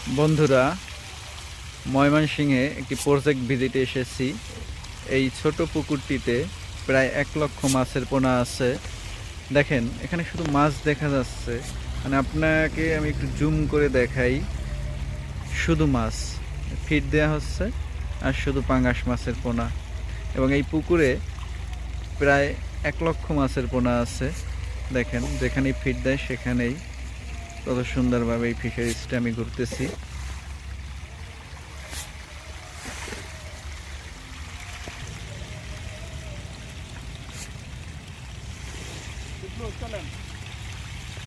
বন্ধুরা, ময়মনসিংহে একটি প্রজেক্ট ভিজিটে এসেছি। এই ছোট পুকুরটিতে প্রায় 1 লক্ষ মাছের পোনা আছে। দেখেন, এখানে শুধু মাছ দেখা যাচ্ছে। মানে আপনাকে আমি একটু জুম করে দেখাই। শুধু মাছ ফিড দেওয়া হচ্ছে, আর শুধু পাঙ্গাস মাছের পোনা। এবং এই পুকুরে প্রায় 1 লক্ষ মাছের পোনা আছে। দেখেন, যেখানেই ফিড দেয় সেখানেই কত সুন্দরভাবে এই ফিশারিজটা আমি ঘুরতেছি।